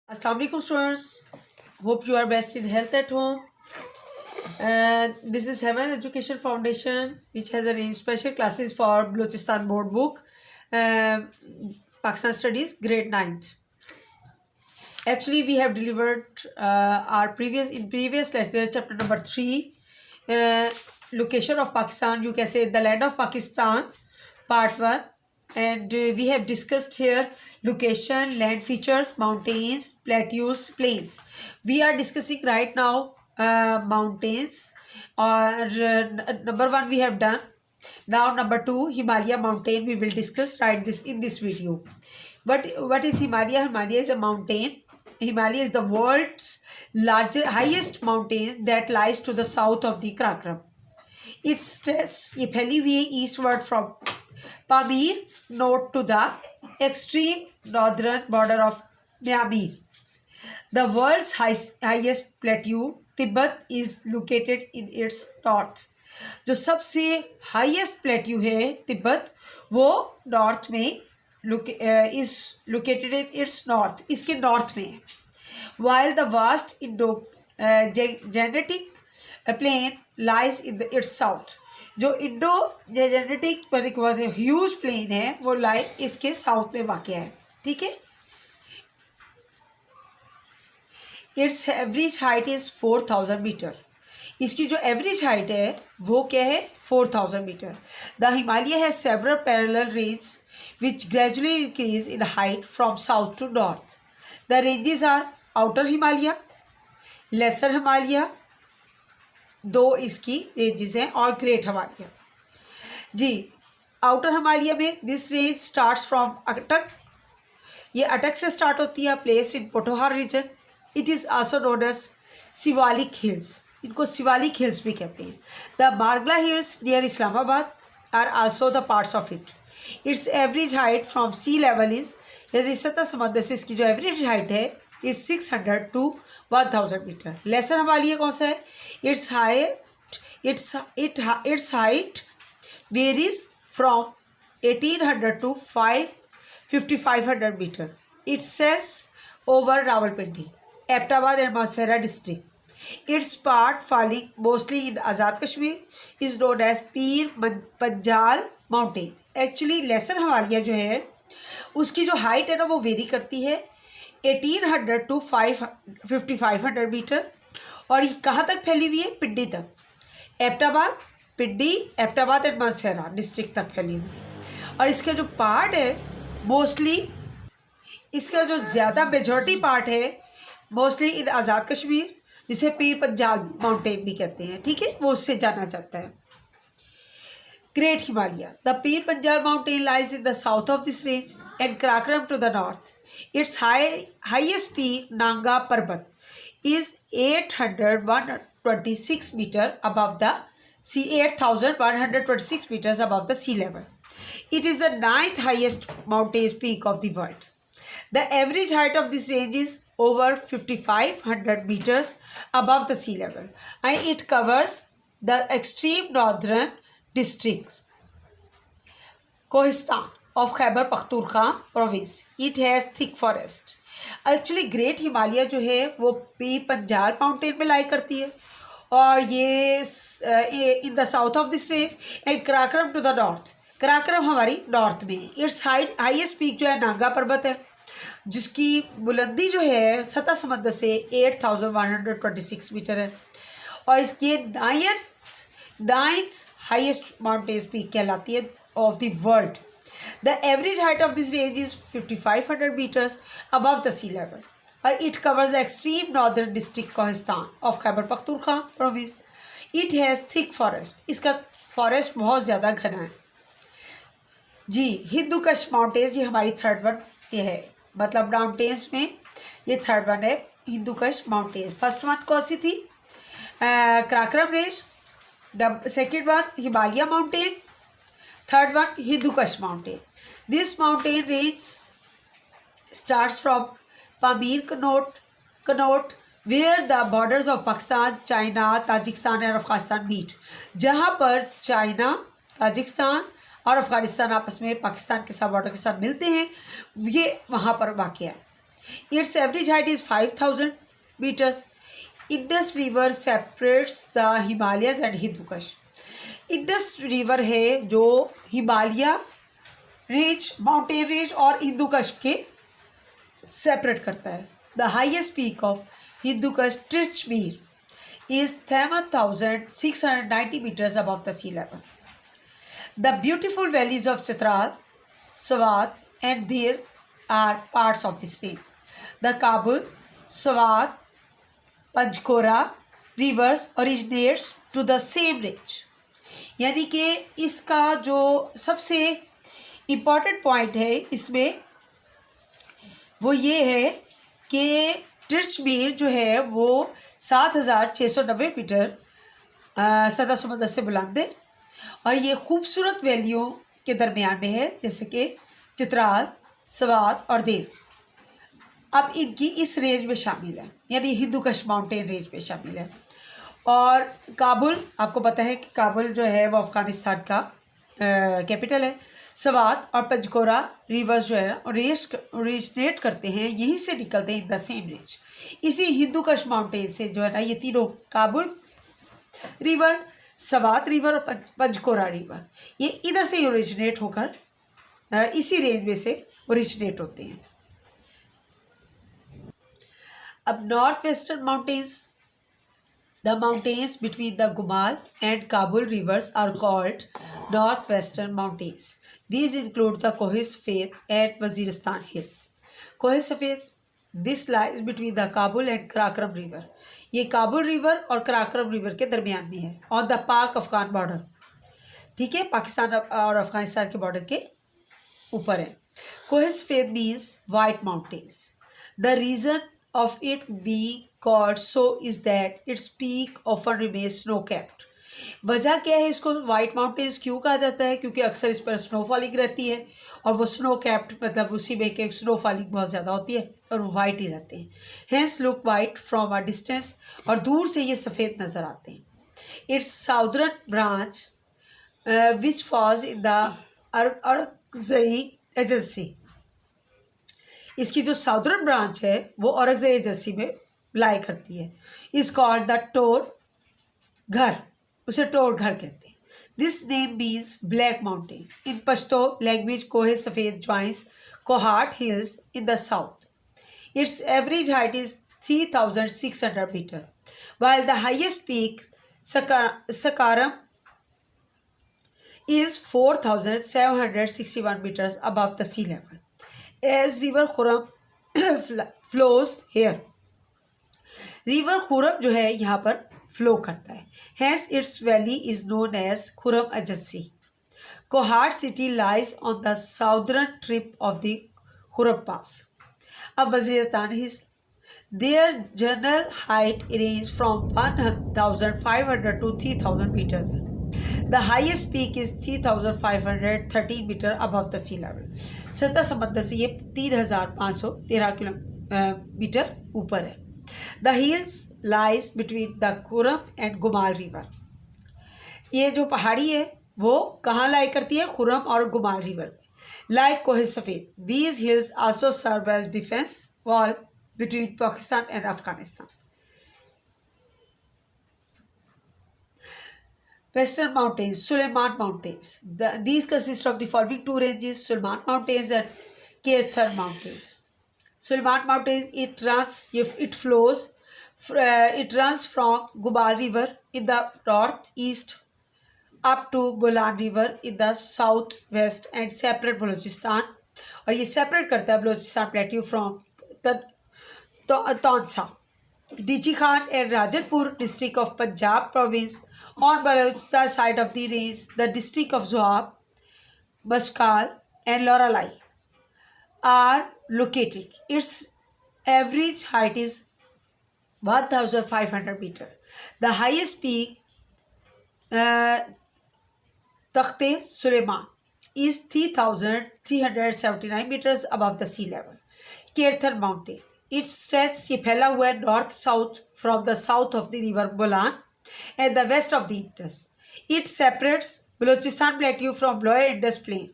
Assalamu alaikum students. Hope you are best in health at home. This is Heaven Education Foundation, which has arranged special classes for Balochistan Board Book, Pakistan Studies, grade 9th. Actually, we have delivered our previous lecture, chapter number 3, location of Pakistan. You can say the land of Pakistan, part 1. And we have discussed here location, land features, mountains, plateaus, plains. We are discussing right now mountains, or number 1 we have done. Now number 2, Himalaya mountain, we will discuss in this video. But what is Himalaya? Himalaya is a mountain. Himalaya is the world's highest mountain that lies to the south of the Karakoram. It stretches eastward from Pamir north to the extreme northern border of Myanmar. The world's highest plateau, Tibet, is located in its north. जो सबसे highest plateau है तिब्बत, वो north में is located in its north, इसके north में. While the vast Indo-Gangetic plain lies in its south. जो Indo-Gangetic huge plain है वो इसके साउथ में वाक़ है. ठीक है. Its average height is 4000 meter. इसकी जो एवरेज हाइट है वो क्या है? 4000 meter. The Himalaya has several parallel range which gradually increase in height from south to north. The ranges are outer Himalaya, lesser Himalaya, 2 इसकी रेंजेस हैं, और ग्रेट हिमालय. जी, आउटर हिमालय में दिस रेंज स्टार्ट्स फ्रॉम अटक. ये अटक से स्टार्ट होती है, place in Pothohar region. It is also known as Shivalik hills. इनको शिवालिक हिल्स भी कहते हैं. The Margalla hills near Islamabad are also the parts of it. Its average height from sea level is, जैसे सतह समंदर से इसकी जो एवरेज हाइट है is 600 to 1000 meter. Lesser Himalaya कौन सा है? its height varies from 1800 to 5500 meter. It stretches over Rawalpindi, Abbottabad and Mansehra district. Its part falling mostly in Azad Kashmir is known as Pir Panjal mountain. Actually lesser Himalaya जो है उसकी जो height है ना वो वेरी करती है 1800 to 5500 metre. और ये कहाँ तक फैली हुई है? पिंडी तक. एबटाबाद, पिंडी, एबटाबाद एंड मानसेरा डिस्ट्रिक्ट तक फैली हुई है. और इसका जो पार्ट है मोस्टली, इसका जो ज़्यादा मेजॉरिटी पार्ट है मोस्टली इन आज़ाद कश्मीर, जिसे पीर पंजाल माउंटेन भी कहते हैं. ठीक है, वो उससे जाना जाता है. Great Himalaya. The Pir Panjal mountain lies in the south of this range and Karakoram to the north. Its highest peak Nanga Parbat is 8126 meter above the sea, 8126 meters above the sea level. It is the 9th highest mountain peak of the world. The average height of this range is over 5500 meters above the sea level, and it covers the extreme northern districts Kohistan of Khyber Pakhtunkhwa province. It has thick forest. Actually great Himalaya जो है वो पीर Panjal mountain में लाई करती है, और ये in the south of this range and Karakoram to the north. Karakoram हमारी north में. इट्स हाईएस्ट पीक जो है नांगा पर्वत है, जिसकी बुलंदी जो है सतह समंदर से 8126 मीटर है, और इसकी 9th हाईएस्ट माउंटेन पीक कहलाती है of the world. The average height of this range is 5500 meters above the sea level, and it covers the extreme northern district Kohistan of Khyber Pakhtunkhwa province. It has thick forest. इसका forest बहुत ज़्यादा घना है. जी, हिंदू कश mountains, ये हमारी third one ये है, मतलब माउंटेन्स में ये थर्ड वन है हिंदू कश माउंटेन्स. फर्स्ट वन कौन सी थी? Karakoram range. Second one Himalaya mountain. Third one, Hindu Kush mountain. This mountain range starts from Pamir Kanot, where the borders of Pakistan, China, Tajikistan and Afghanistan meet. जहाँ पर China, Tajikistan और अफगानिस्तान आपस में पाकिस्तान के साथ border के साथ मिलते हैं, ये वहाँ पर वाक़ है. Its average height is 5,000 meters. Indus River separates the Himalayas and Hindu Kush. Indus river है जो हिमालय रेंज, माउंटेन रेंज और हिंदू कुश के सेपरेट करता है. The highest peak of Hindu Kush Tirichmir is 7,690 meters above the sea level. The beautiful valleys of Chitral, Swat and Dir are parts of this range. The Kabul, Swat, Panchkora rivers originates to the same range. यानी कि इसका जो सबसे important point है इसमें वो ये है कि ट्रिचमीर जो है वो 7,690 मीटर सतह समंदर से बुलंद है और ये खूबसूरत वैलियों के दरमियान में है, जैसे कि चित्राल, स्वात और देव. अब इनकी इस रेंज में शामिल है, यानी हिंदू कुश माउंटेन रेंज में शामिल है. और काबुल, आपको पता है कि काबुल जो है वो अफ़गानिस्तान का कैपिटल है. स्वात और पंचकोरा रिवर्स जो है ना ओरिजिनेट करते हैं, यहीं से निकलते हैं इन द सेम रेंज. इसी हिंदू कुश माउंटेन से जो है ना ये तीनों काबुल रिवर, स्वात रिवर और पंचकोरा रिवर ये इधर से ओरिजिनेट होकर इसी रेंज में से ओरिजिनेट होते हैं. अब north western mountains, the mountains between the Gumal and Kabul rivers are called northwestern mountains. These include the Koh Safed and Waziristan hills. Koh Safed, this lies between the Kabul and Karakoram river. ये Kabul river और Karakoram river के दरमियान में है, on the पाक Afghan border. ठीक है, पाकिस्तान और अफगानिस्तान के बॉर्डर के ऊपर है. Koh Safed means white mountains. The region of it being called so is that its peak often remains snow capped. वजह क्या है इसको वाइट माउंटेन्स क्यों कहा जाता है? क्योंकि अक्सर इस पर स्नोफॉलिंग रहती है और वो स्नो कैप्ड मतलब उसी में के स्नोफॉलिंग बहुत ज़्यादा होती है और वो वाइट ही रहते हैं. Hence look white from a distance, और दूर से ये सफ़ेद नज़र आते हैं. Its southern branch which falls in the Orakzai agency. इसकी जो साउदर्न ब्रांच है वो औरंगजेब एजेंसी में लाई करती है. इस कॉल्ड द टोर घर, उसे टोर घर कहते हैं. This name means black mountains. In Pashto language Kohe Safed joins Kohat hills in the south. It's average height is 3,600 metre, while the highest peak Sakaram is 4,761 meters above the sea level. As river Khurram flows here, river Khurram जो है यहाँ पर flow करता है. Hence its valley is known as Khurram Agency. Kohat city lies on the southern tip of the Khurram Pass. अब Waziristan is their general height range from 1,500 to 3,000 meters. The highest peak is 3,513 meter above the sea level. सतह समंदर से ये 3,513 metre ऊपर है. The hills lies between the Khurram and Gumal river. ये जो पहाड़ी है वो कहाँ लाई करती है? खुरम और गुमाल रिवर में. Like कोह सफ़ेद, these hills also serve as defense wall between Pakistan and Afghanistan. Western Mountains, Suleiman Mountains. These consist of the following two ranges: Suleiman Mountains and Kaithar Mountains. Suleiman Mountains, it runs from Gubal River in the northeast up to Bolan River in the southwest and separate Balochistan. और ये separate करता है Balochistan plateau from Tansa, Diji Khan and Rajanpur district of Punjab province. On Balochistan side of the range, the district of Zoab, Bashkal and Loralai are located. Its average height is 1,500 meter. The highest peak, Takhte Suleiman, is 3,379 meters above the sea level. Kaithar Mountain, it stretches ये फैला हुआ है north south from the south of the river Bolan and the west of the Indus. It separates Balochistan plateau from lower Indus plain.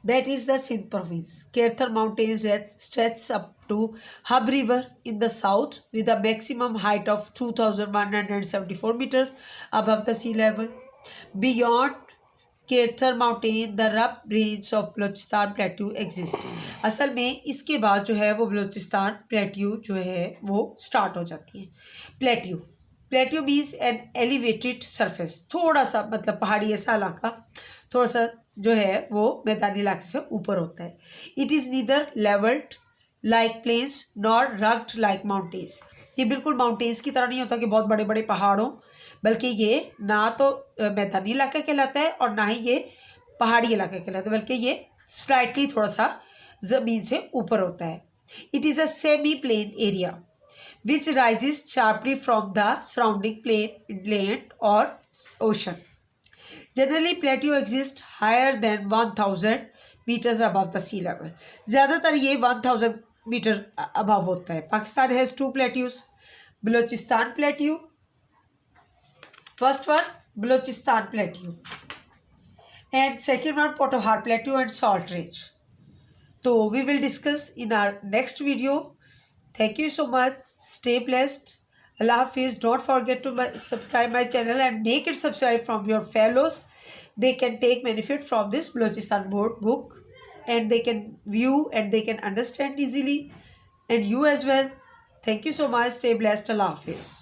That is the Sindh province. Kirthar Mountains that stretch up to Hub River in the south with a maximum height of 2,174 meters above the sea level. Beyond Kirthar mountain the रब range of Balochistan plateau exist. असल में इसके बाद जो है वो Balochistan plateau जो है वो स्टार्ट हो जाती है। Plateau plateau means an elevated surface, थोड़ा सा मतलब पहाड़ी ऐसा इलाका, थोड़ा सा जो है वो मैदानी इलाके से ऊपर होता है। It is neither levelled like plains nor rugged like mountains. ये बिल्कुल माउंटेन्स की तरह नहीं होता कि बहुत बड़े बड़े पहाड़ों, बल्कि ये ना तो मैदानी इलाका कहलाता है और ना ही ये पहाड़ी इलाका कहलाता है, बल्कि ये स्लाइटली थोड़ा सा ज़मीन से ऊपर होता है। It is a semi plain area which rises sharply from the surrounding plain land और ocean. Generally plateau exist higher than 1000 meters above the sea level. ज़्यादातर ये 1000 मीटर अबव होता है। Pakistan has 2 plateaus, Balochistan plateau, first one Balochistan Plateau and second one Pothohar Plateau and Salt Range. So we will discuss in our next video. Thank you so much. Stay blessed. Allah Hafiz. Don't forget to subscribe my channel and make it subscribe from your fellows. They can take benefit from this Balochistan book and they can view and they can understand easily, and you as well. Thank you so much. Stay blessed. Allah Hafiz.